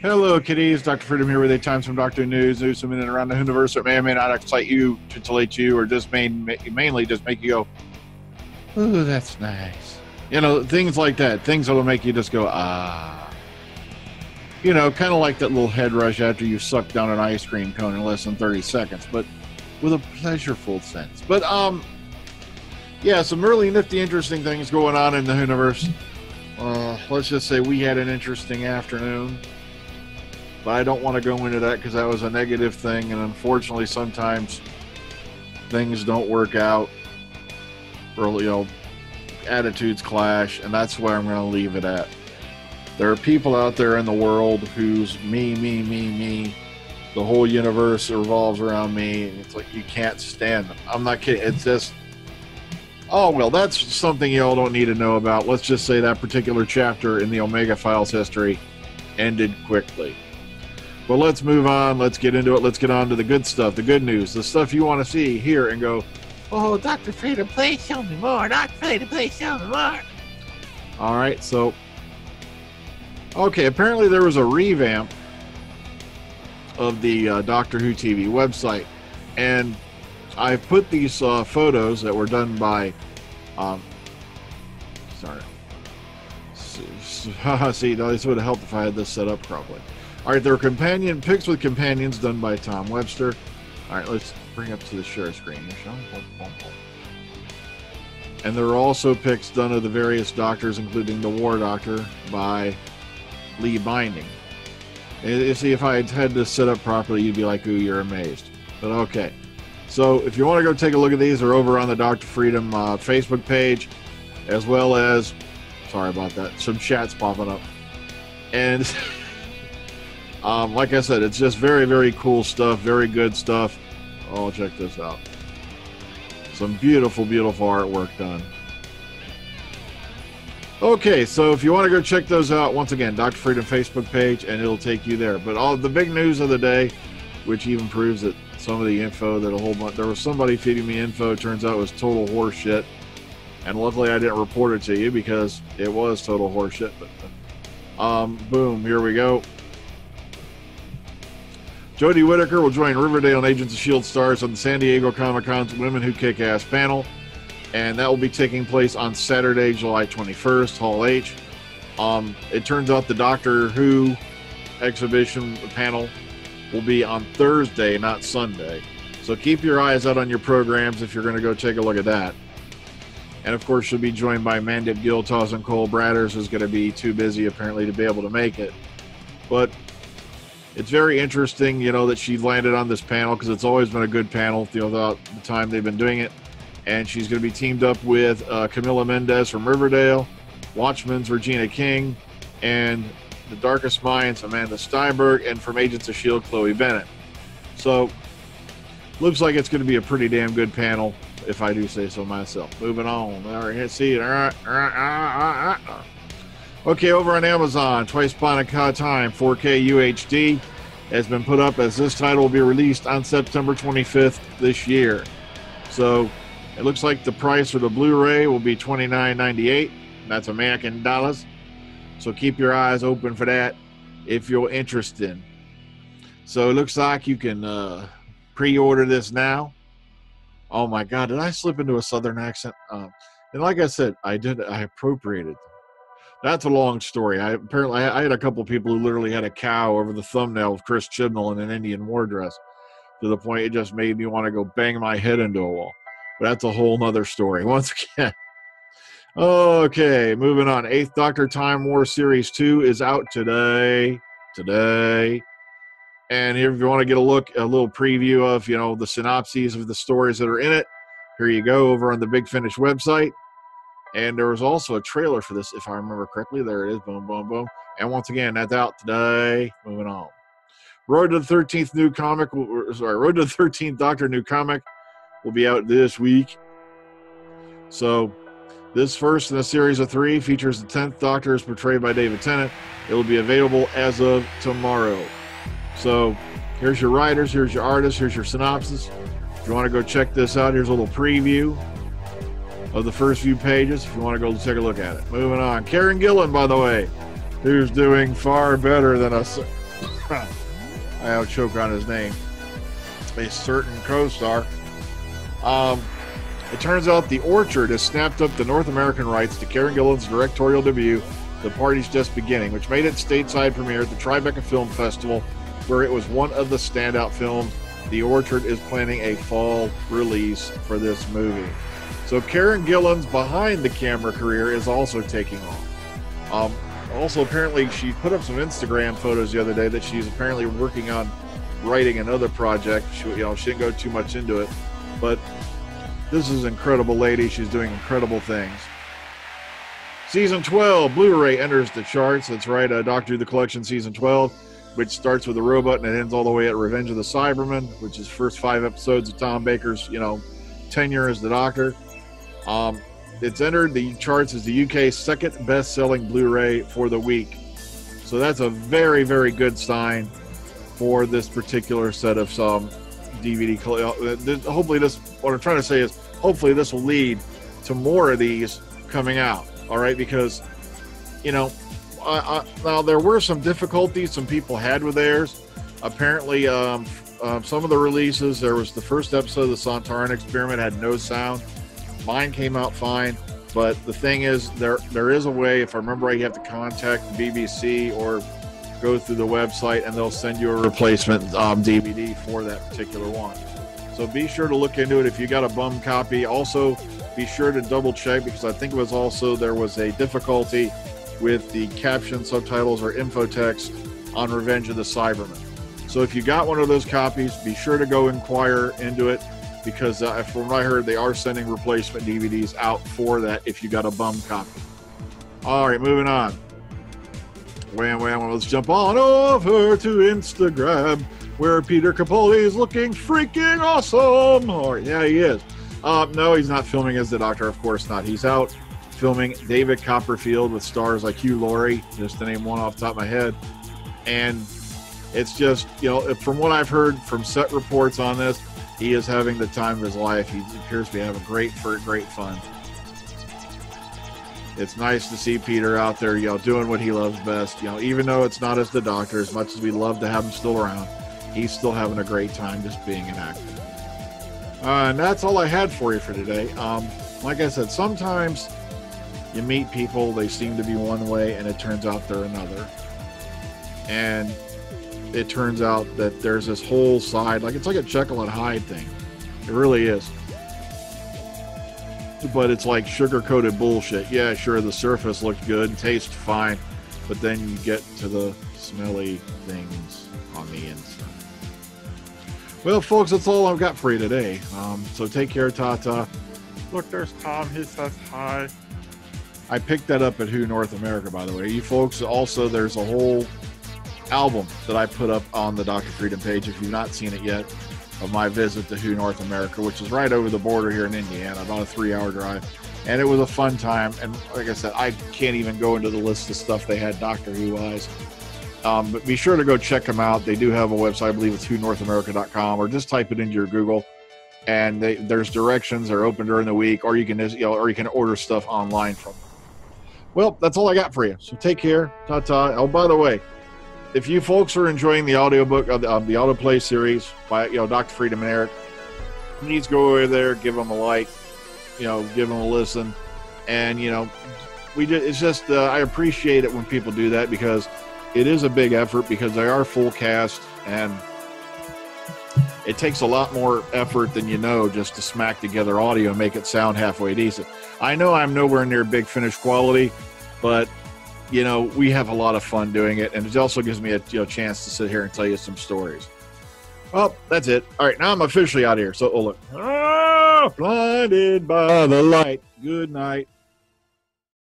Hello, kiddies. Dr. Freedom here with a Times from Doctor News from in and around the universe that may or may not excite you, titillate you, or just mainly just make you go, "Ooh, that's nice." You know, things like that. Things that will make you just go, "Ah." You know, kind of like that little head rush after you suck down an ice cream cone in less than 30 seconds, but with a pleasureful sense. But, yeah, some really nifty, interesting things going on in the universe. Let's just say we had an interesting afternoon. But I don't want to go into that because that was a negative thing, and unfortunately sometimes things don't work out, or, you know, attitudes clash, and that's where I'm going to leave it at. There are people out there in the world whose me, the whole universe revolves around me, and it's like you can't stand them. I'm not kidding. It's just, oh, well, that's something y'all don't need to know about. Let's just say that particular chapter in the Omega Files history ended quickly. But let's move on. Let's get into it. Let's get on to the good stuff, the good news, the stuff you want to see, hear, and go, "Oh, Dr. Freedom, please show me more. Dr. Freedom, please show me more." All right, so, okay, apparently there was a revamp of the Doctor Who TV website. And I've put these photos that were done by, see, no, this would have helped if I had this set up properly. All right, there were pics with companions done by Tom Webster. All right, let's bring up to the share screen here, shall we? And there were also pics done of the various doctors, including the War Doctor by Lee Binding. And see, if I had this set up properly, you'd be like, "Ooh, you're amazed." But okay. So if you want to go take a look at these, they're over on the Dr. Freedom Facebook page, as well as, sorry about that, some chats popping up. And like I said, it's just very, very cool stuff, very good stuff. Oh, check this out. Some beautiful, beautiful artwork done. Okay, so if you want to go check those out, once again, Dr. Freedom Facebook page, and it'll take you there. But all the big news of the day, which even proves that some of the info that a whole bunch, there was somebody feeding me info, turns out it was total horseshit. And luckily I didn't report it to you because it was total horseshit. But boom, here we go. Jodie Whittaker will join Riverdale and Agents of S.H.I.E.L.D. stars on the San Diego Comic-Con's Women Who Kick Ass panel. And that will be taking place on Saturday, July 21st, Hall H. It turns out the Doctor Who exhibition panel will be on Thursday, not Sunday. So keep your eyes out on your programs if you're going to go take a look at that. And of course, she'll be joined by Mandip Gill, and Cole Bradders, who's going to be too busy apparently to be able to make it. But it's very interesting, you know, that she landed on this panel because it's always been a good panel throughout the time they've been doing it. And she's going to be teamed up with Camila Mendez from Riverdale, Watchmen's Regina King, and The Darkest Minds, Amanda Steinberg, and from Agents of S.H.I.E.L.D., Chloe Bennett. So, looks like it's going to be a pretty damn good panel, if I do say so myself. Moving on. All right, see it. Okay, over on Amazon, Twice Upon a Time 4K UHD has been put up as this title will be released on September 25th this year. So, it looks like the price for the Blu-ray will be $29.98. That's American dollars. So keep your eyes open for that if you're interested. So it looks like you can pre-order this now. Oh my God, did I slip into a Southern accent? And like I said, I appropriated. That's a long story. I had a couple people who literally had a cow over the thumbnail of Chris Chibnall in an Indian war dress, to the point it just made me want to go bang my head into a wall. But that's a whole nother story. Once again. Okay, moving on. 8th Doctor Time War Series 2 is out today. And here, if you want to get a little preview of, you know, the synopses of the stories that are in it, here you go over on the Big Finish website. And there was also a trailer for this, if I remember correctly. There it is. Boom, boom, boom. And once again, that's out today. Moving on. Road to the 13th Road to the 13th Doctor new comic will be out this week. So, this first in a series of 3 features the 10th Doctor as portrayed by David Tennant. It will be available as of tomorrow. So, here's your writers, here's your artists, here's your synopsis. If you want to go check this out, here's a little preview of the first few pages if you want to go take a look at it. Moving on. Karen Gillan, by the way, who's doing far better than I will choke on his name. A certain co-star. It turns out The Orchard has snapped up the North American rights to Karen Gillan's directorial debut, The Party's Just Beginning, which made its stateside premiere at the Tribeca Film Festival, where it was one of the standout films. The Orchard is planning a fall release for this movie. So Karen Gillan's behind-the-camera career is also taking off. Also, apparently, she put up some Instagram photos the other day that she's apparently working on writing another project. She didn't go too much into it, but this is an incredible lady. She's doing incredible things. Season 12, Blu-ray enters the charts. That's right, Doctor Who The Collection Season 12, which starts with a robot and it ends all the way at Revenge of the Cybermen, which is first 5 episodes of Tom Baker's, tenure as the Doctor. It's entered the charts as the UK's second best-selling Blu-ray for the week. So that's a very, very good sign for this particular set of some DVD. Hopefully what I'm trying to say is, hopefully this will lead to more of these coming out. All right, because, now there were some difficulties some people had with theirs. Apparently, some of the releases, there was the first episode of the Sontaran Experiment had no sound. Mine came out fine, but the thing is, there is a way, if I remember right, you have to contact the BBC or go through the website and they'll send you a replacement DVD for that particular one. So be sure to look into it if you got a bum copy. Also, be sure to double check, because I think it was also, there was a difficulty with the caption, subtitles, or infotext on Revenge of the Cybermen. So if you got one of those copies, be sure to go inquire into it, because from what I heard, they are sending replacement DVDs out for that if you got a bum copy. All right, moving on. Wham, wham, let's jump on over to Instagram, where Peter Capaldi is looking freaking awesome. Or yeah, he is. No, he's not filming as the Doctor. Of course not. He's out filming David Copperfield with stars like Hugh Laurie, just to name one off the top of my head. And it's just, from what I've heard from set reports on this, he is having the time of his life. He appears to be having great fun. It's nice to see Peter out there, doing what he loves best. Even though it's not as the Doctor, as much as we love to have him still around, he's still having a great time just being an actor. And that's all I had for you for today. Like I said, sometimes you meet people, they seem to be one way, and it turns out they're another. And it turns out that there's this whole side, it's like a Jekyll and Hyde thing. It really is. But it's like sugar-coated bullshit. Yeah, sure, the surface looked good and tastes fine, but then you get to the smelly things on the inside. Well, folks, that's all I've got for you today. So take care, ta-ta. Look, there's Tom. He says hi. I picked that up at Who North America, by the way. You folks, also, there's a whole album that I put up on the Dr. Freedom page, if you've not seen it yet, of my visit to Who North America, which is right over the border here in Indiana, about a 3-hour drive. And it was a fun time. And like I said, I can't even go into the list of stuff they had Doctor Who-wise. But be sure to go check them out. They do have a website, I believe it's whonorthamerica.com, or just type it into your Google. And there's directions. They're open during the week, or you can or you can order stuff online from them. Well, that's all I got for you. So take care. Ta-ta. Oh, by the way, if you folks are enjoying the audiobook of the autoplay series by Dr. Freedom and Eric, please go over there, give them a like, give them a listen, and it's just I appreciate it when people do that, because it is a big effort, because they are full cast, and it takes a lot more effort than just to smack together audio and make it sound halfway decent. I know I'm nowhere near big finish quality, but we have a lot of fun doing it, and it also gives me a chance to sit here and tell you some stories. Well, that's it. All right, now I'm officially out of here. So, look. Blinded by the light. Good night.